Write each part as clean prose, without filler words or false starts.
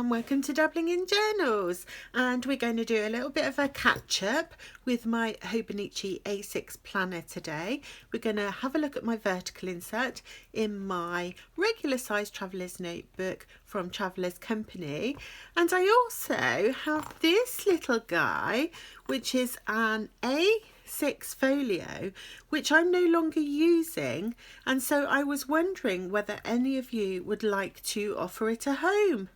and welcome to Dabbling in Journals, and we're going to do a little bit of a catch up with my Hobonichi A6 planner today. We're going to have a look at my vertical insert in my regular size traveller's notebook from Traveller's Company, and I also have this little guy which is an A6 folio which I'm no longer using, and so I was wondering whether any of you would like to offer it a home.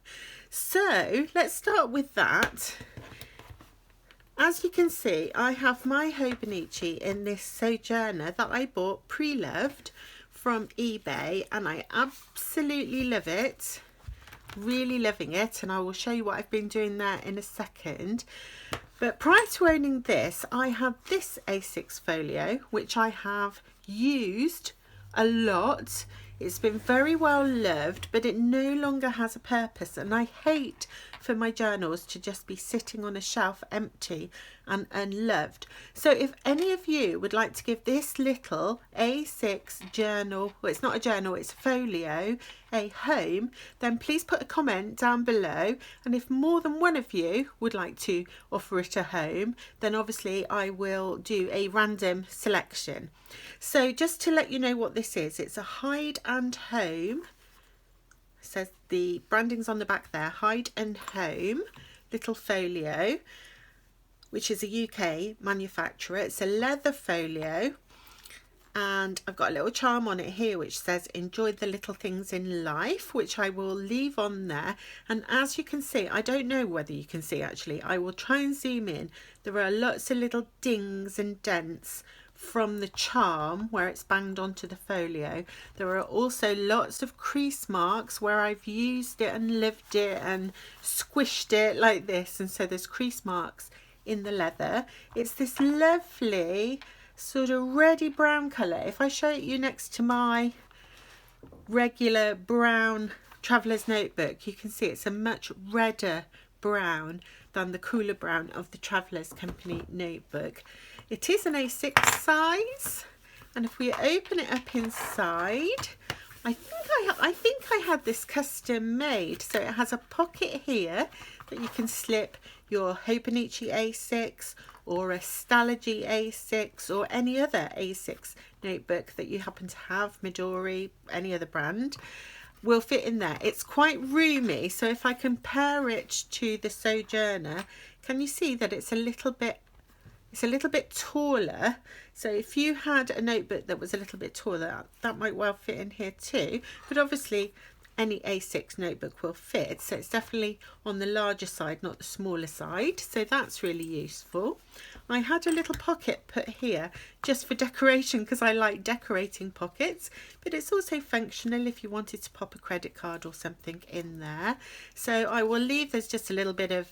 So let's start with that. As you can see, I have my Hobonichi in this Sojourner that I bought pre-loved from eBay, and I absolutely love it, really loving it, and I will show you what I've been doing there in a second. But prior to owning this, I had this A6 folio which I have used a lot. It's been very well loved, but it no longer has a purpose, and I hate for my journals to just be sitting on a shelf empty and unloved. So if any of you would like to give this little A6 journal, well, it's not a journal, it's a folio, a home, then please put a comment down below, and if more than one of you would like to offer it a home, then obviously I will do a random selection. So just to let you know what this is, it's a Hide and Home. It says the branding's on the back there, Hide and Home little folio, which is a UK manufacturer. It's a leather folio, and I've got a little charm on it here which says enjoy the little things in life, which I will leave on there. And as you can see, I don't know whether you can see actually, I will try and zoom in, there are lots of little dings and dents from the charm where it's banged onto the folio. There are also lots of crease marks where I've used it and lived it and squished it like this, and so there's crease marks in the leather. It's this lovely sort of reddy brown colour. If I show it you next to my regular brown traveller's notebook, you can see it's a much redder brown than the cooler brown of the Traveller's Company notebook. It is an A6 size, and if we open it up inside, I think I had this custom made. So it has a pocket here that you can slip your Hobonichi A6 or a Stalogy A6 or any other A6 notebook that you happen to have, Midori, any other brand, will fit in there. It's quite roomy, so if I compare it to the Sojourner, can you see that it's a little bit taller? So if you had a notebook that was a little bit taller, that might well fit in here too, but obviously any A6 notebook will fit, so it's definitely on the larger side, not the smaller side, so that's really useful. I had a little pocket put here just for decoration because I like decorating pockets, but it's also functional if you wanted to pop a credit card or something in there. So I will leave, there's just a little bit of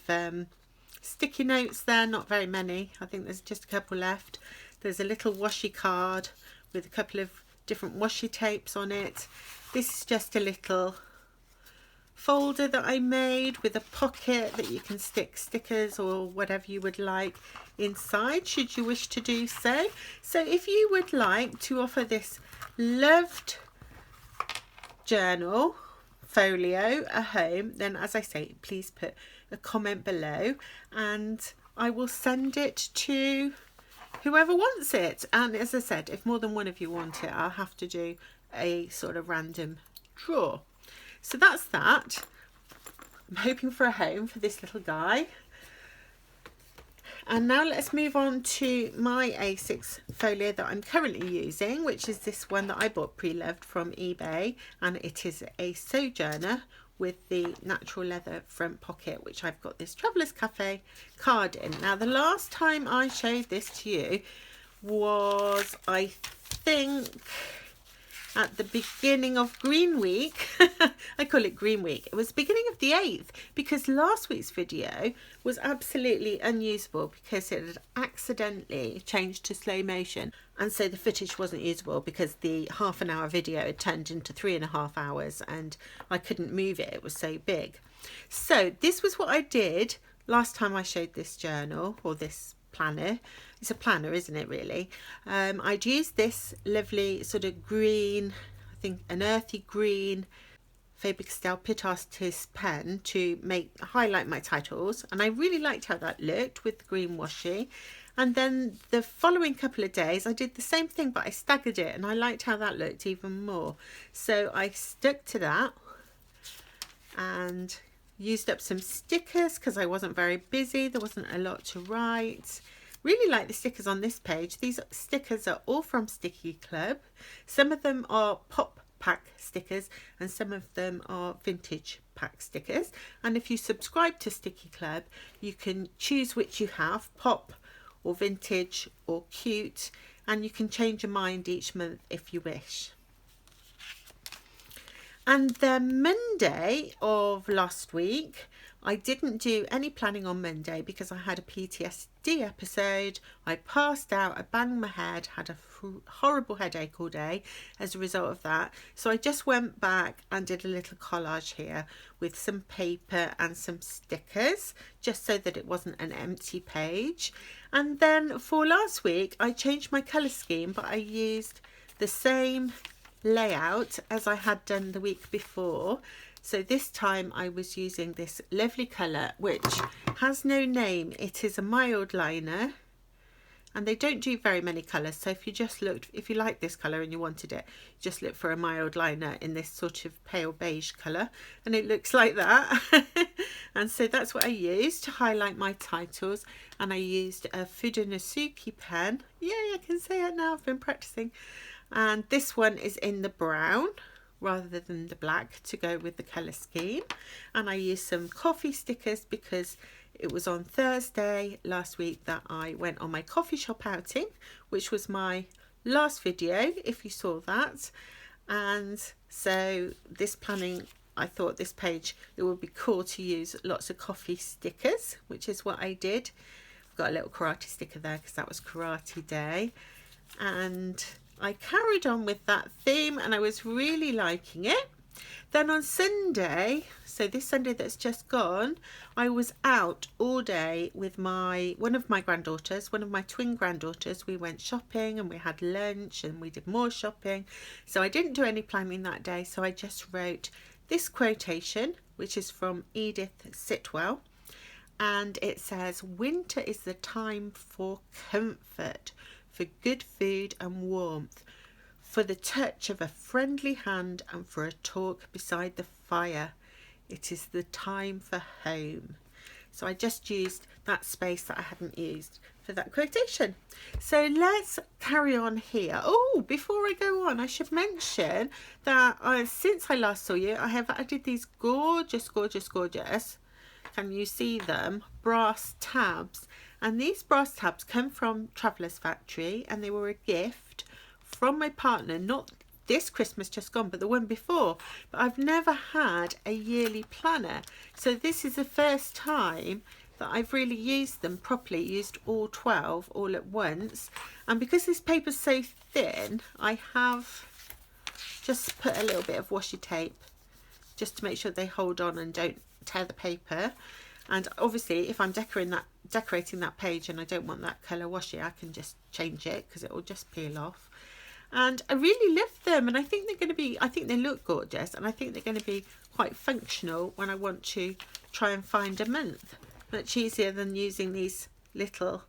sticky notes there, not very many, I think there's just a couple left. There's a little washi card with a couple of different washi tapes on it. This is just a little folder that I made with a pocket that you can stick stickers or whatever you would like inside, should you wish to do so. So if you would like to offer this loved journal folio a home, then as I say, please put a comment below and I will send it to whoever wants it. And as I said, if more than one of you want it, I'll have to do a sort of random draw. So that's that. I'm hoping for a home for this little guy. And now let's move on to my A6 folio that I'm currently using, which is this one that I bought pre-loved from eBay, and it is a Sojourner with the natural leather front pocket, which I've got this Traveller's Cafe card in. Now the last time I showed this to you was, I think, at the beginning of Green Week. I call it Green Week. It was the beginning of the 8th because last week's video was absolutely unusable because it had accidentally changed to slow motion, and so the footage wasn't usable because the half-an-hour video had turned into 3.5 hours and I couldn't move it, it was so big. So this was what I did last time I showed this journal, or this planner. It's a planner, isn't it, really? I'd used this lovely sort of green, I think an earthy green Faber-Castell Pit Artist pen to highlight my titles, and I really liked how that looked with the green washi. And then the following couple of days I did the same thing, but I staggered it, and I liked how that looked even more. So I stuck to that and used up some stickers because I wasn't very busy. There wasn't a lot to write. Really like the stickers on this page. These stickers are all from Sticky Club. Some of them are pop pack stickers and some of them are vintage pack stickers. And if you subscribe to Sticky Club, you can choose which you have, pop or vintage or cute, and you can change your mind each month if you wish. And then Monday of last week, I didn't do any planning on Monday because I had a PTSD episode. I passed out, I banged my head, had a horrible headache all day as a result of that. So I just went back and did a little collage here with some paper and some stickers, just so that it wasn't an empty page. And then for last week, I changed my colour scheme, but I used the same layout as I had done the week before. So this time I was using this lovely colour which has no name. It is a mild liner, and they don't do very many colours, so if you like this colour and you wanted it, just look for a mild liner in this sort of pale beige colour, and it looks like that. And so that's what I used to highlight my titles. And I used a Fudenosuke pen. Yay, I can say it now, I've been practicing. And this one is in the brown rather than the black to go with the colour scheme. And I used some coffee stickers because it was on Thursday last week that I went on my coffee shop outing, which was my last video, if you saw that. And so this planning, I thought this page, it would be cool to use lots of coffee stickers, which is what I did. I've got a little karate sticker there because that was karate day. And I carried on with that theme and I was really liking it. Then on Sunday, so this Sunday that's just gone, I was out all day with one of my granddaughters, one of my twin granddaughters. We went shopping and we had lunch and we did more shopping. So I didn't do any planning that day. So I just wrote this quotation, which is from Edith Sitwell. And it says, "Winter is the time for comfort, for good food and warmth, for the touch of a friendly hand and for a talk beside the fire. It is the time for home." So I just used that space that I hadn't used for that quotation. So let's carry on here. Oh, before I go on, I should mention that since I last saw you, I have added these gorgeous, can you see them, brass tabs. And these brass tabs come from Traveller's Factory, and they were a gift from my partner, not this Christmas just gone, but the one before. But I've never had a yearly planner, so this is the first time that I've really used them properly, used all 12 all at once. And because this paper's so thin, I have just put a little bit of washi tape just to make sure they hold on and don't tear the paper. And obviously if I'm decorating that page and I don't want that colour washi, I can just change it because it will just peel off. And I really love them, and I think they look gorgeous, and I think they're going to be quite functional when I want to try and find a month. Much easier than using these little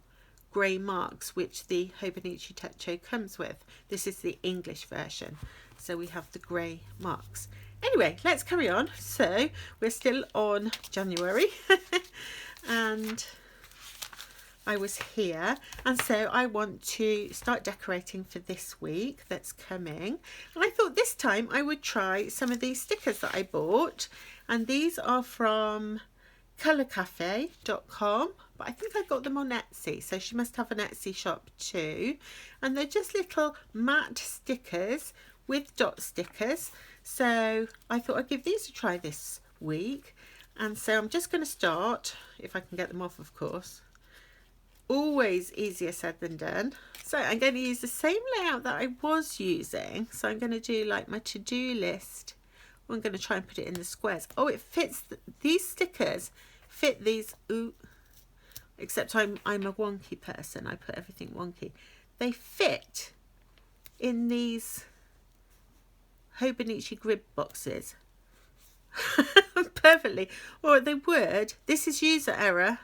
grey marks which the Hobonichi Techo comes with. This is the English version, so we have the grey marks. Anyway, let's carry on. So we're still on January and I was here, and so I want to start decorating for this week that's coming. And I thought this time I would try some of these stickers that I bought, and these are from colourcafe.com, but I think I got them on Etsy, so she must have an Etsy shop too. And they're just little matte stickers with dot stickers, so I thought I'd give these a try this week. And so I'm just going to start, if I can get them off, of course. Always easier said than done. So I'm going to use the same layout that I was using. So I'm going to do like my to-do list. I'm going to try and put it in the squares. Oh, it fits. These stickers fit these. Ooh, except I'm a wonky person. I put everything wonky. They fit in these Hobonichi grid boxes. perfectly, or they would. This is user error.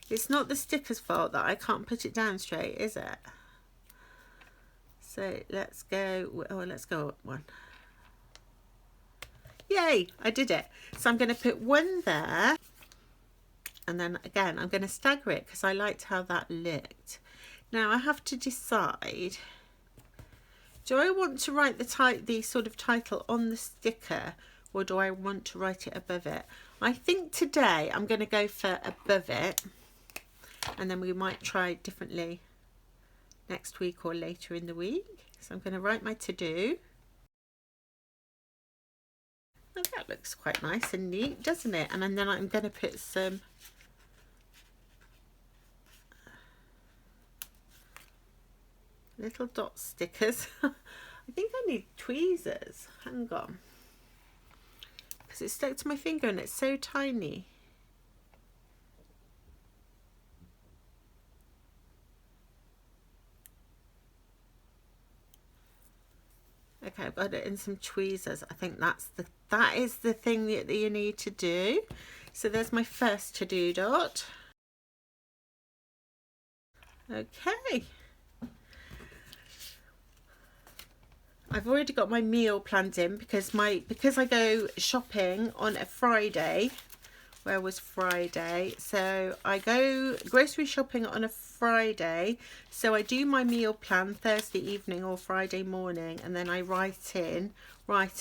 It's not the sticker's fault that I can't put it down straight, is it? So let's go, oh, let's go up one. Yay, I did it. So I'm going to put one there, and then again I'm going to stagger it because I liked how that looked. Now I have to decide, do I want to write the sort of title on the sticker, or do I want to write it above it? I think today I'm going to go for above it, and then we might try differently next week or later in the week. So I'm going to write my to-do. Oh, that looks quite nice and neat, doesn't it? And then I'm going to put some little dot stickers. I think I need tweezers. Hang on. Because it stuck to my finger and it's so tiny. Okay, I've got it in some tweezers. I think that is the thing that you need to do. So there's my first to-do dot. Okay. I've already got my meal planned in because I go shopping on a Friday. Where was Friday? So I go grocery shopping on a Friday. So I do my meal plan Thursday evening or Friday morning, and then I write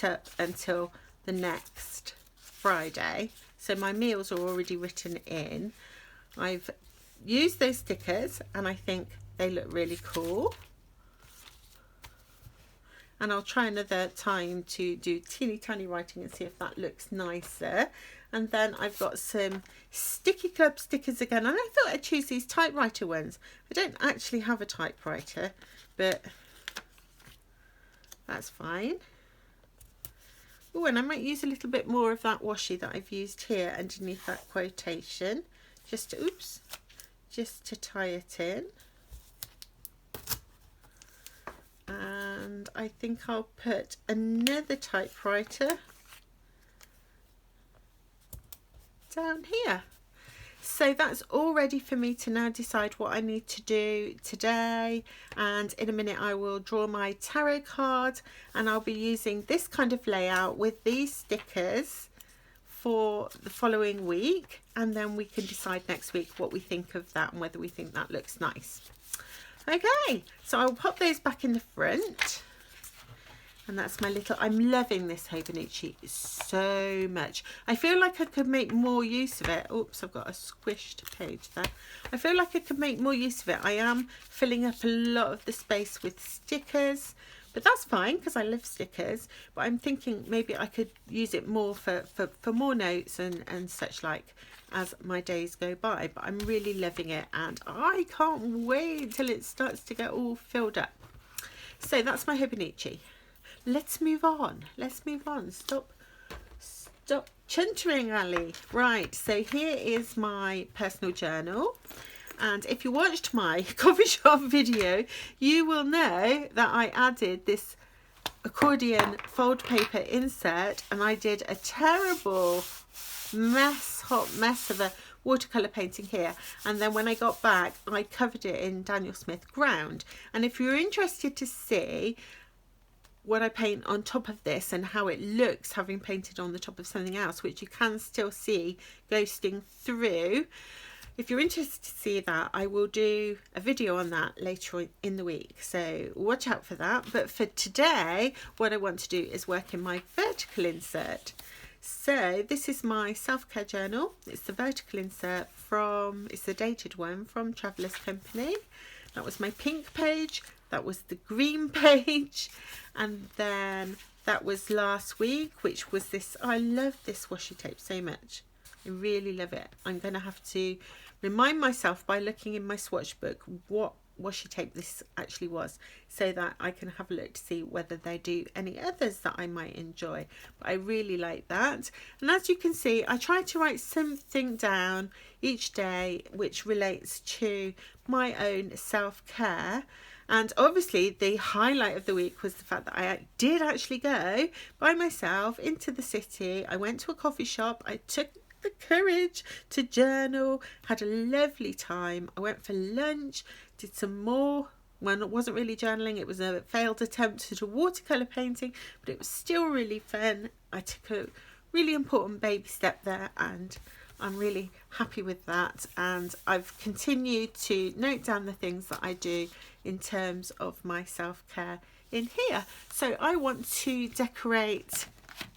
up until the next Friday. So my meals are already written in. I've used those stickers and I think they look really cool. And I'll try another time to do teeny tiny writing and see if that looks nicer. And then I've got some Sticky Club stickers again, and I thought I'd choose these typewriter ones. I don't actually have a typewriter, but that's fine. Oh, and I might use a little bit more of that washi that I've used here underneath that quotation, just to tie it in. And I think I'll put another typewriter down here. So that's all ready for me to now decide what I need to do today. And in a minute I will draw my tarot card, and I'll be using this kind of layout with these stickers for the following week, and then we can decide next week what we think of that and whether we think that looks nice. Okay, so I'll pop those back in the front. And that's my little, I'm loving this Hobonichi so much. I feel like I could make more use of it. Oops, I've got a squished page there. I feel like I could make more use of it. I am filling up a lot of the space with stickers, but that's fine because I love stickers. But I'm thinking maybe I could use it more for more notes and such like as my days go by. But I'm really loving it, and I can't wait till it starts to get all filled up. So that's my Hobonichi. Let's move on. Let's move on. Stop chuntering, Ali. Right, so here is my personal journal. And if you watched my coffee shop video, you will know that I added this accordion fold paper insert, and I did a terrible hot mess of a watercolor painting here, and then when I got back I covered it in Daniel Smith ground. And if you're interested to see what I paint on top of this and how it looks having painted on the top of something else, which you can still see ghosting through, if you're interested to see that, I will do a video on that later in the week, so watch out for that. But for today, what I want to do is work in my vertical insert. So this is my self-care journal. It's the vertical insert it's the dated one from Traveller's Company. That was my pink page. That was the green page, and then that was last week, which was this. I love this washi tape so much. I really love it. I'm going to have to remind myself by looking in my swatch book what washi tape this actually was, so that I can have a look to see whether they do any others that I might enjoy. But I really like that. And as you can see, I try to write something down each day which relates to my own self-care. And obviously the highlight of the week was the fact that I did actually go by myself into the city. I went to a coffee shop. I took the courage to journal, had a lovely time. I went for lunch, did some more. Well, it wasn't really journaling, it was a failed attempt at a watercolour painting, but it was still really fun. I took a really important baby step there, and I'm really happy with that. And I've continued to note down the things that I do in terms of my self-care in here. So I want to decorate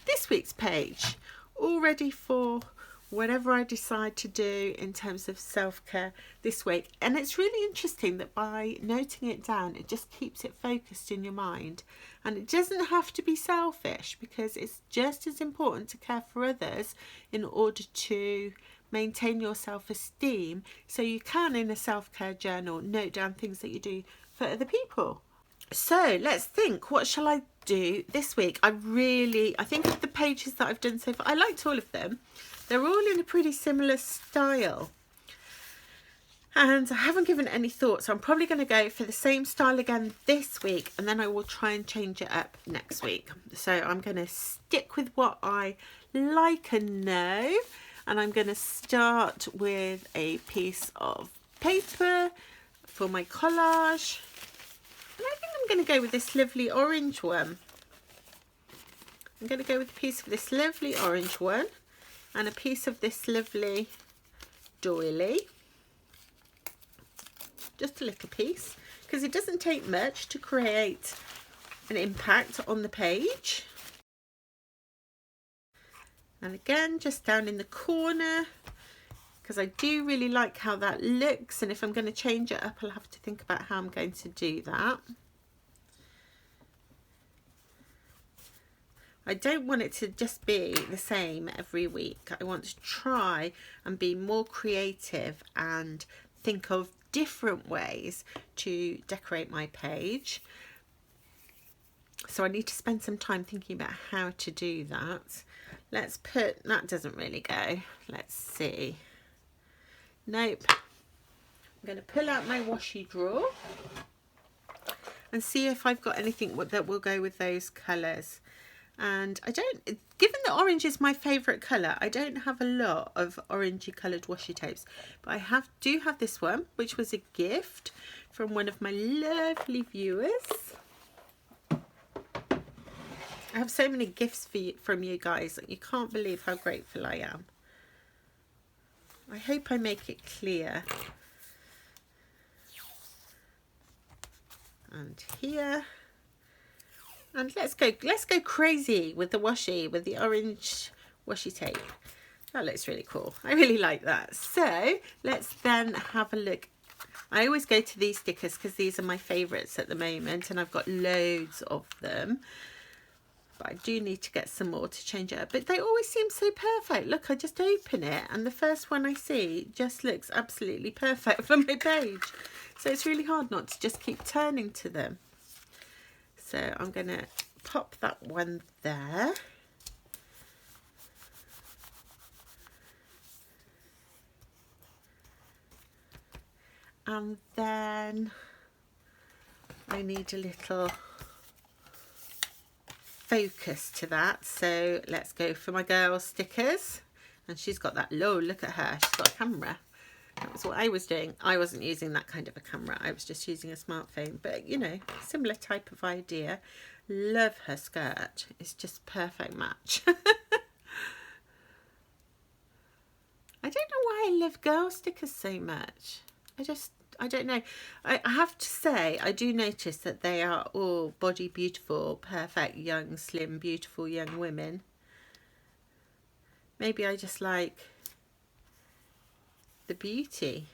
this week's page, all ready for whatever I decide to do in terms of self-care this week. And it's really interesting that by noting it down, it just keeps it focused in your mind. And it doesn't have to be selfish, because it's just as important to care for others in order to maintain your self-esteem. So you can, in a self-care journal, note down things that you do for other people. So let's think, what shall I do this week? I think of the pages that I've done so far, I liked all of them. They're all in a pretty similar style. And I haven't given any thought, so I'm probably going to go for the same style again this week, and then I will try and change it up next week. So I'm going to stick with what I like and know, and I'm going to start with a piece of paper for my collage. And I think I'm going to go with this lovely orange one. I'm going to go with a piece of this lovely orange one and a piece of this lovely doily. Just a little piece, because it doesn't take much to create an impact on the page. And again, just down in the corner, because I do really like how that looks, and if I'm going to change it up, I'll have to think about how I'm going to do that. I don't want it to just be the same every week. I want to try and be more creative and think of different ways to decorate my page. So I need to spend some time thinking about how to do that. Let's put, that doesn't really go. Let's see. Nope. I'm going to pull out my washi drawer and see if I've got anything that will go with those colours. And I don't, given that orange is my favourite colour, I don't have a lot of orangey coloured washi tapes, but I do have this one, which was a gift from one of my lovely viewers. I have so many gifts from you guys that you can't believe how grateful I am. I hope I make it clear. And here. And let's go crazy with the washi, with the orange washi tape. That looks really cool. I really like that. So let's then have a look. I always go to these stickers because these are my favourites at the moment, and I've got loads of them. But I do need to get some more to change it up. But they always seem so perfect. Look, I just open it and the first one I see just looks absolutely perfect for my page. So it's really hard not to just keep turning to them. So I'm going to pop that one there. And then I need a little focus to that. So let's go for my girl stickers. And she's got that, look at her, she's got a camera. That was what I was doing. I wasn't using that kind of a camera. I was just using a smartphone. But, you know, similar type of idea. Love her skirt. It's just perfect match. I don't know why I love girl stickers so much. I don't know. I have to say, I do notice that they are all body beautiful, perfect, young, slim, beautiful young women. Maybe I just like the beauty.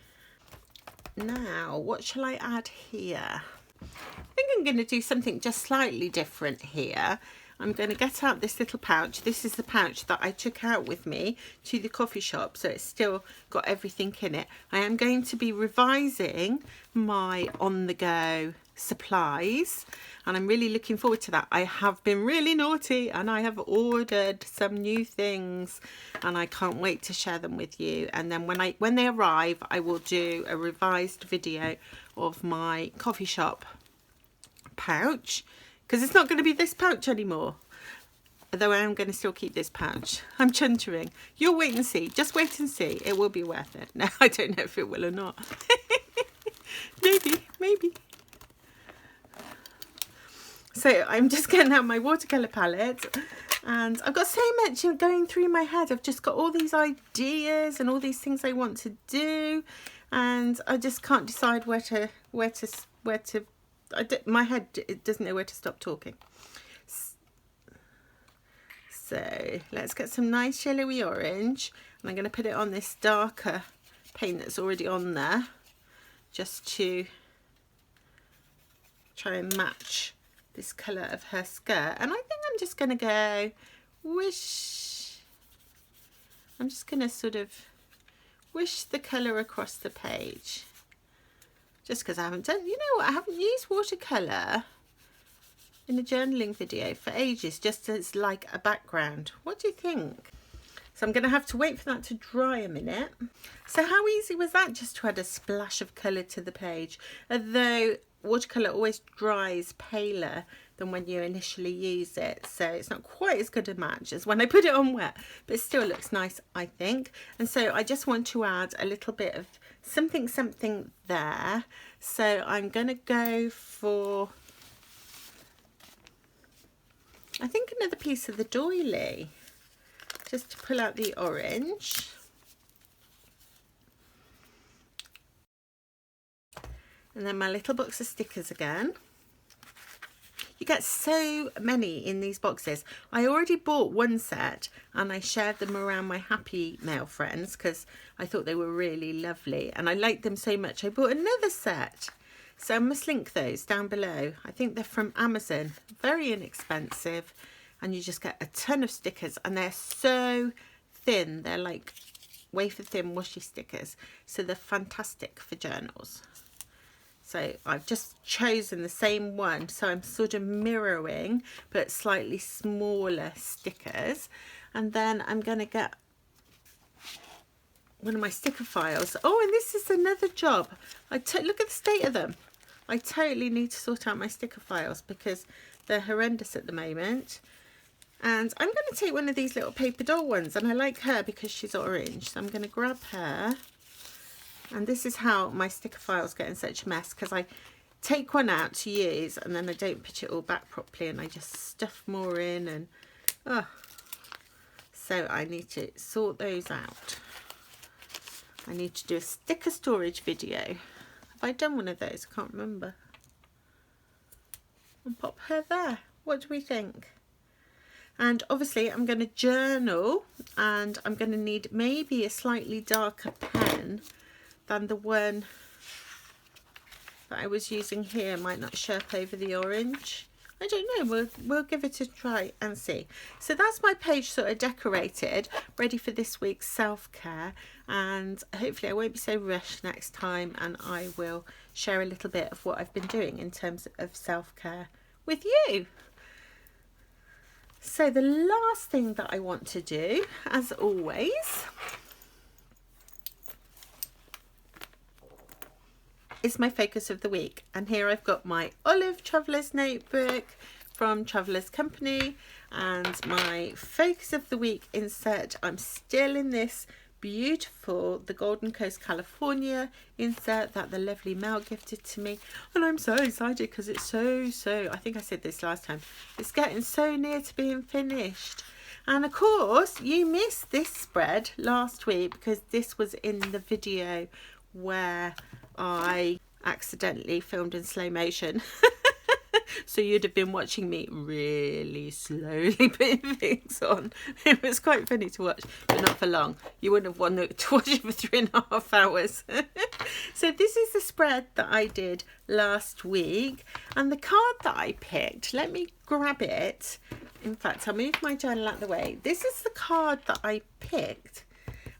Now, what shall I add here? I think I'm going to do something just slightly different here. I'm going to get out this little pouch. This is the pouch that I took out with me to the coffee shop, so it's still got everything in it. I am going to be revising my on-the-go supplies, and I'm really looking forward to that. I have been really naughty and I have ordered some new things, and I can't wait to share them with you. And then when they arrive, I will do a revised video of my coffee shop pouch, because it's not going to be this pouch anymore. Although I am going to still keep this pouch. I'm chuntering. You'll wait and see. Just wait and see. It will be worth it. No, I don't know if it will or not. Maybe. So I'm just getting out my watercolour palette, and I've got so much going through my head. I've just got all these ideas and all these things I want to do, and I just can't decide my head, it doesn't know where to stop talking. So let's get some nice yellowy orange, and I'm going to put it on this darker paint that's already on there, just to try and match this colour of her skirt. And I think I'm just going to go wish. I'm just going to sort of wish the colour across the page, just because I haven't done, you know what, I haven't used watercolour in a journaling video for ages, just as like a background. What do you think? So I'm going to have to wait for that to dry a minute. So how easy was that, just to add a splash of colour to the page? Although watercolour always dries paler than when you initially use it, so it's not quite as good a match as when I put it on wet, but it still looks nice, I think. And so I just want to add a little bit of something there. So I'm going to go for, I think, another piece of the doily, just to pull out the orange. And then my little box of stickers again. You get so many in these boxes. I already bought one set and I shared them around my Happy Mail friends because I thought they were really lovely and I liked them so much I bought another set. So I must link those down below. I think they're from Amazon, very inexpensive, and you just get a ton of stickers, and they're so thin. They're like wafer thin washi stickers, so they're fantastic for journals. So I've just chosen the same one, so I'm sort of mirroring but slightly smaller stickers. And then I'm going to get one of my sticker files. Oh, and this is another job. Look at the state of them. I totally need to sort out my sticker files because they're horrendous at the moment. And I'm going to take one of these little paper doll ones, and I like her because she's orange, so I'm going to grab her. And this is how my sticker files get in such a mess, because I take one out to use and then I don't put it all back properly and I just stuff more in, and so I need to sort those out. I need to do a sticker storage video. Have I done one of those? I can't remember. And pop her there. What do we think? And obviously I'm going to journal, and I'm going to need maybe a slightly darker pen than the one that I was using here. Might not show up over the orange. I don't know, we'll give it a try and see. So that's my page sort of decorated, ready for this week's self-care, and hopefully I won't be so rushed next time, and I will share a little bit of what I've been doing in terms of self-care with you. So the last thing that I want to do, as always, is my focus of the week, and here I've got my olive traveller's notebook from Traveller's Company, and my focus of the week insert. I'm still in this beautiful The Golden Coast California insert that the lovely Mel gifted to me, and I'm so excited because it's so I think I said this last time, it's getting so near to being finished. And of course you missed this spread last week because this was in the video where I accidentally filmed in slow motion. So you'd have been watching me really slowly putting things on. It was quite funny to watch, but not for long. You wouldn't have wanted to watch it for 3.5 hours. So this is the spread that I did last week, and the card that I picked, let me grab it. In fact, I'll move my journal out of the way. This is the card that I picked,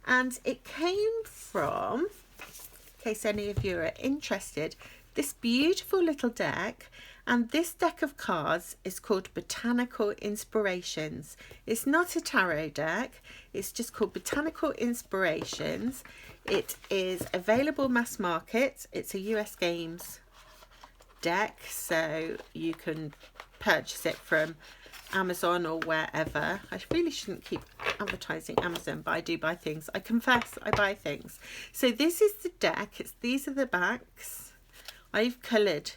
and it came from, in case any of you are interested, this beautiful little deck. And this deck of cards is called Botanical Inspirations. It's not a tarot deck, it's just called Botanical Inspirations. It is available mass market. It's a US Games deck, so you can purchase it from Amazon or wherever. I really shouldn't keep advertising Amazon, but I do buy things. I confess I buy things. So this is the deck. These are the backs. I've coloured,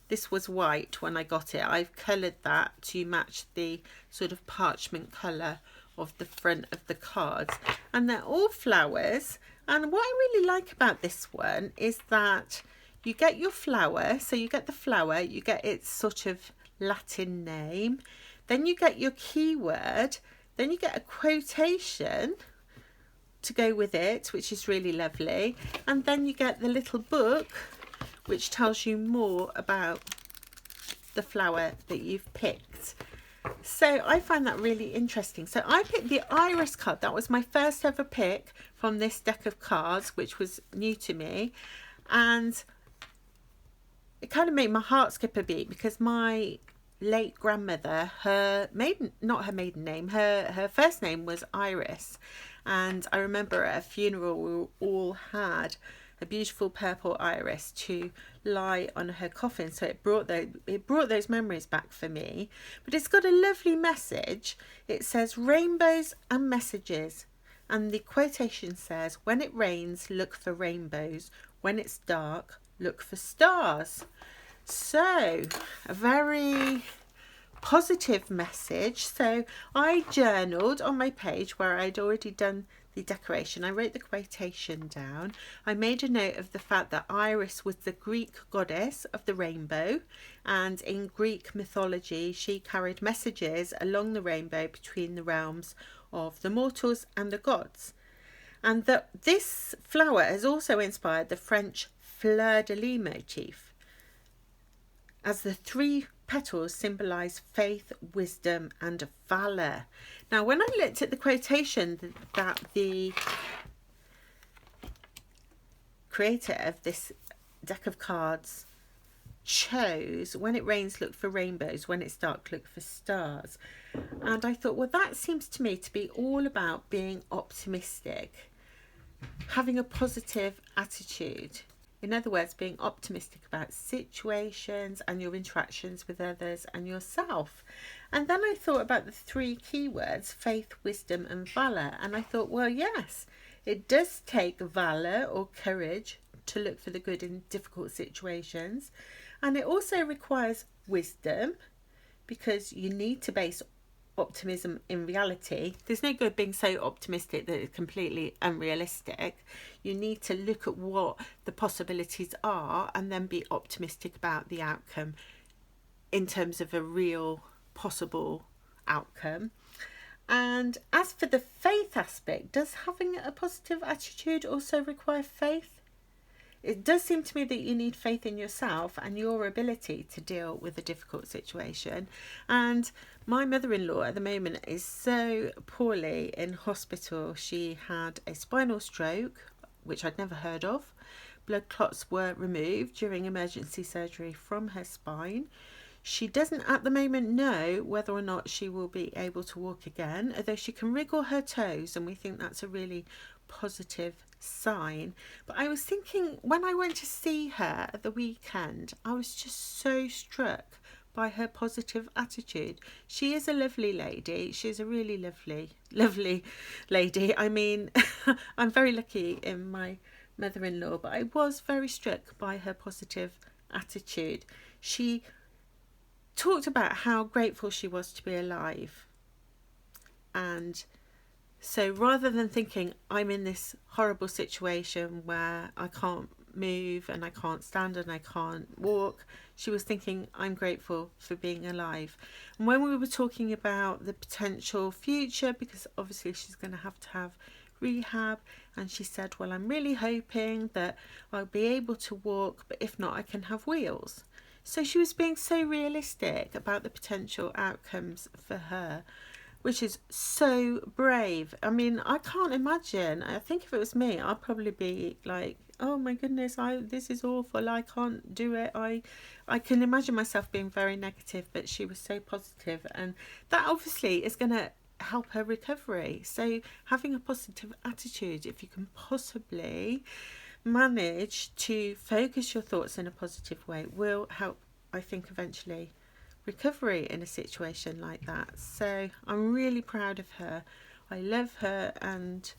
this was white when I got it. I've coloured that to match the sort of parchment colour of the front of the cards. And they're all flowers. And what I really like about this one is that you get your flower. So you get the flower, you get its sort of Latin name. Then you get your keyword, then you get a quotation to go with it, which is really lovely. And then you get the little book, which tells you more about the flower that you've picked. So I find that really interesting. So I picked the iris card. That was my first ever pick from this deck of cards, which was new to me. And it kind of made my heart skip a beat, because my late grandmother, her first name was Iris, and I remember at a funeral we all had a beautiful purple iris to lie on her coffin, so it brought those memories back for me. But it's got a lovely message. It says rainbows and messages, and the quotation says, when it rains, look for rainbows, when it's dark, look for stars. So a very positive message. So I journaled on my page where I'd already done the decoration. I wrote the quotation down. I made a note of the fact that Iris was the Greek goddess of the rainbow, and in Greek mythology she carried messages along the rainbow between the realms of the mortals and the gods. And that this flower has also inspired the French fleur-de-lis motif, as the 3 petals symbolise faith, wisdom and valour. Now, when I looked at the quotation that the creator of this deck of cards chose, when it rains, look for rainbows, when it's dark, look for stars. And I thought, well, that seems to me to be all about being optimistic, having a positive attitude. In other words, being optimistic about situations and your interactions with others and yourself. And then I thought about the 3 keywords, faith, wisdom and valour. And I thought, well, yes, it does take valour or courage to look for the good in difficult situations. And it also requires wisdom, because you need to base optimism in reality. There's no good being so optimistic that it's completely unrealistic. You need to look at what the possibilities are and then be optimistic about the outcome in terms of a real possible outcome. And as for the faith aspect, does having a positive attitude also require faith? It does seem to me that you need faith in yourself and your ability to deal with a difficult situation. And my mother-in-law at the moment is so poorly in hospital. She had a spinal stroke, which I'd never heard of. Blood clots were removed during emergency surgery from her spine. She doesn't at the moment know whether or not she will be able to walk again, although she can wriggle her toes, and we think that's a really positive sign. But I was thinking, when I went to see her at the weekend, I was just so struck by her positive attitude. She is a lovely lady. She's a really lovely lady. I mean, I'm very lucky in my mother-in-law, but I was very struck by her positive attitude. She talked about how grateful she was to be alive. And so rather than thinking, I'm in this horrible situation where I can't move and I can't stand and I can't walk, she was thinking, I'm grateful for being alive. And when we were talking about the potential future, because obviously she's going to have rehab, and she said, well, I'm really hoping that I'll be able to walk, but if not, I can have wheels. So she was being so realistic about the potential outcomes for her, which is so brave. I mean, I can't imagine. I think if it was me, I'd probably be like, oh my goodness, this is awful. I can't do it. I can imagine myself being very negative, but she was so positive, and that obviously is going to help her recovery. So having a positive attitude, if you can possibly manage to focus your thoughts in a positive way, will help I think, eventually recovery in a situation like that. So I'm really proud of her. I love her, and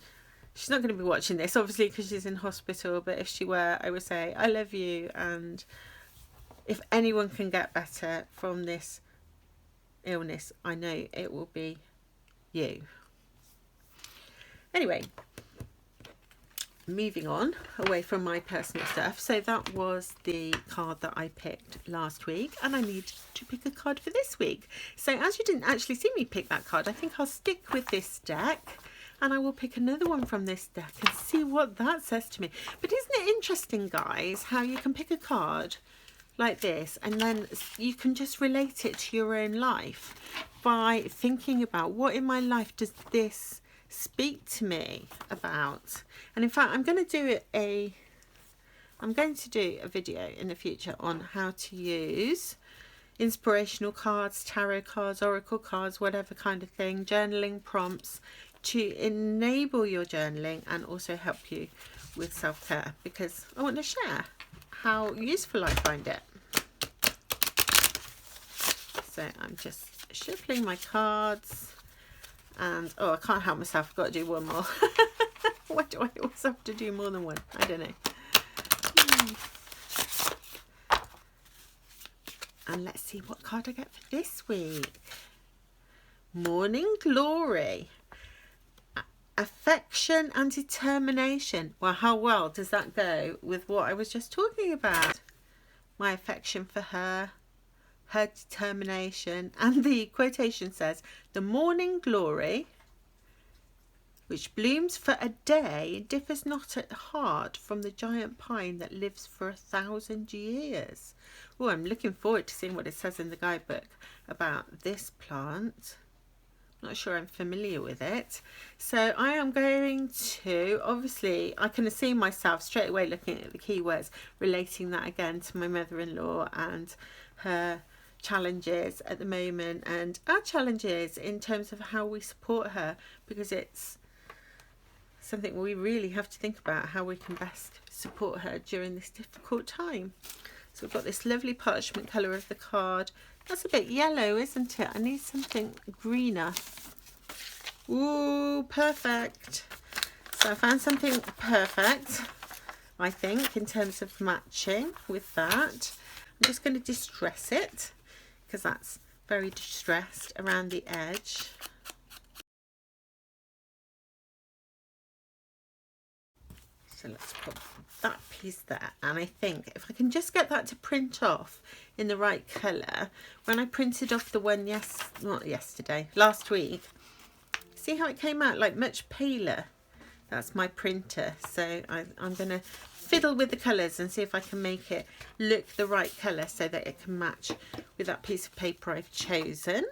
she's not going to be watching this, obviously, because she's in hospital, but if she were, I would say, I love you, and if anyone can get better from this illness, I know it will be you. Anyway, moving on away from my personal stuff. So that was the card that I picked last week, and I need to pick a card for this week. So as you didn't actually see me pick that card, I think I'll stick with this deck, and I will pick another one from this deck and see what that says to me. But isn't it interesting, guys, how you can pick a card like this and then you can just relate it to your own life by thinking about, what in my life does this speak to me about? And in fact, I'm going to do a video in the future on how to use inspirational cards, tarot cards, oracle cards, whatever kind of thing, journaling prompts, to enable your journaling and also help you with self-care, because I want to share how useful I find it. So I'm just shuffling my cards, and oh, I can't help myself, I've got to do one more. Why do I always have to do more than one? I don't know. And let's see what card I get for this week. Morning Glory. Affection and determination. Well, how well does that go with what I was just talking about? My affection for her, her determination, and the quotation says, the morning glory, which blooms for a day, differs not at heart from the giant pine that lives for 1,000 years. Oh, I'm looking forward to seeing what it says in the guidebook about this plant. Not sure I'm familiar with it. So I am going to, obviously, I can see myself straight away looking at the keywords, relating that again to my mother-in-law and her challenges at the moment, and our challenges in terms of how we support her, because it's something we really have to think about, how we can best support her during this difficult time. So we've got this lovely parchment colour of the card. That's a bit yellow, isn't it? I need something greener. Ooh, perfect. So I found something perfect, I think, in terms of matching with that. I'm just going to distress it, because that's very distressed around the edge. So let's put that piece there, and I think if I can just get that to print off in the right colour. When I printed off the one last week, see how it came out like much paler? That's my printer. So I'm going to fiddle with the colours and see if I can make it look the right colour so that it can match with that piece of paper I've chosen.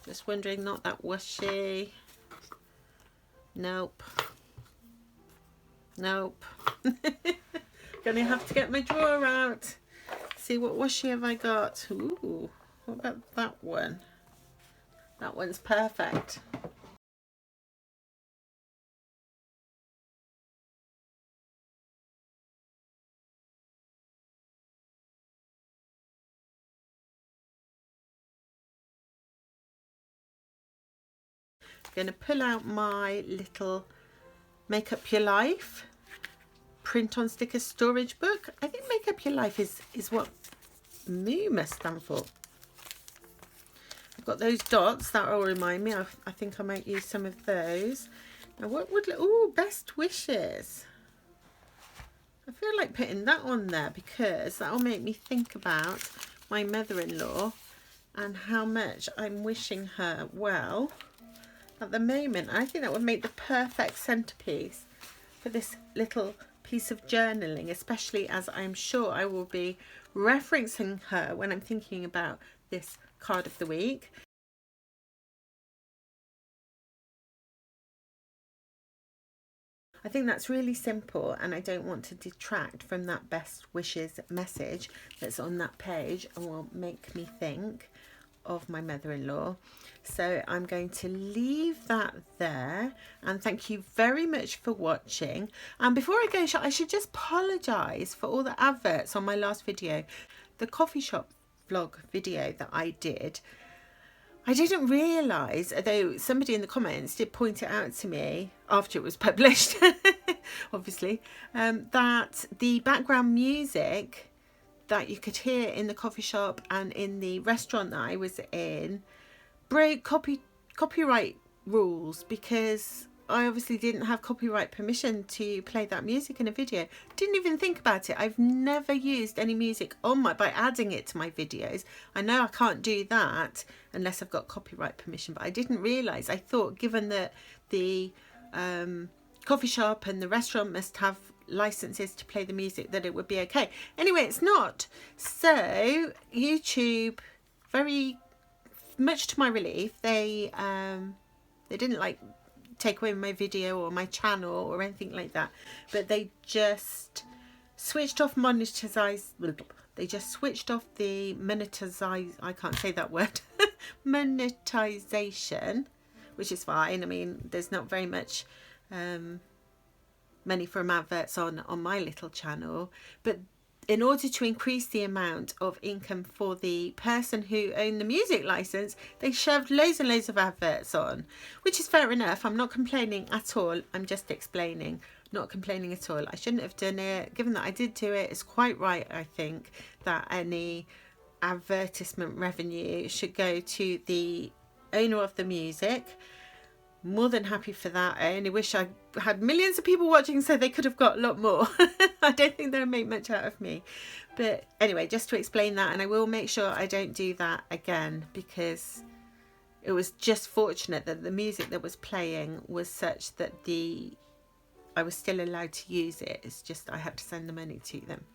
Just wondering, not that washi. Nope. Nope. Gonna have to get my drawer out. See, what washi have I got? Ooh, what about that one? That one's perfect. I'm going to pull out my little Make Up Your Life print on sticker storage book. I think Make Up Your Life is what Moo must stand for. I've got those dots that will remind me. I think I might use some of those. Now what would, oh, best wishes. I feel like putting that on there because that will make me think about my mother-in-law and how much I'm wishing her well at the moment. I think that would make the perfect centerpiece for this little piece of journaling, especially as I'm sure I will be referencing her when I'm thinking about this card of the week. I think that's really simple, and I don't want to detract from that best wishes message that's on that page and will make me think of my mother-in-law. So I'm going to leave that there, and thank you very much for watching. And before I go, I should just apologise for all the adverts on my last video, the coffee shop vlog video that I did. I didn't realise, although somebody in the comments did point it out to me after it was published, obviously, that the background music that you could hear in the coffee shop and in the restaurant that I was in broke copyright rules, because I obviously didn't have copyright permission to play that music in a video. Didn't even think about it. I've never used any music on by adding it to my videos. I know I can't do that unless I've got copyright permission, but I didn't realise. I thought, given that the coffee shop and the restaurant must have licenses to play the music, that it would be okay. Anyway, it's not. So YouTube, very much to my relief, they didn't like take away my video or my channel or anything like that, but they just switched off they just switched off the I can't say that word monetization, which is fine. I mean, there's not very much money from adverts on my little channel, but in order to increase the amount of income for the person who owned the music license, they shoved loads and loads of adverts on, which is fair enough. I'm not complaining at all. I'm just explaining, not complaining at all. I shouldn't have done it. Given that I did do it, it's quite right, I think, that any advertisement revenue should go to the owner of the music. More than happy for that. I only wish I had millions of people watching so they could have got a lot more. I don't think they'll make much out of me. But anyway, just to explain that, and I will make sure I don't do that again, because it was just fortunate that the music that was playing was such that I was still allowed to use it. It's just I had to send the money to them.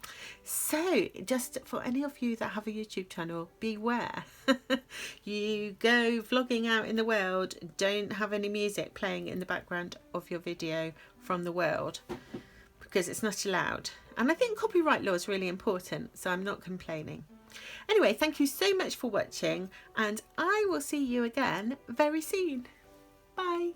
So just for any of you that have a YouTube channel, beware. You go vlogging out in the world, don't have any music playing in the background of your video from the world, because it's not allowed. And I think copyright law is really important, so I'm not complaining. Anyway, thank you so much for watching, and I will see you again very soon. Bye.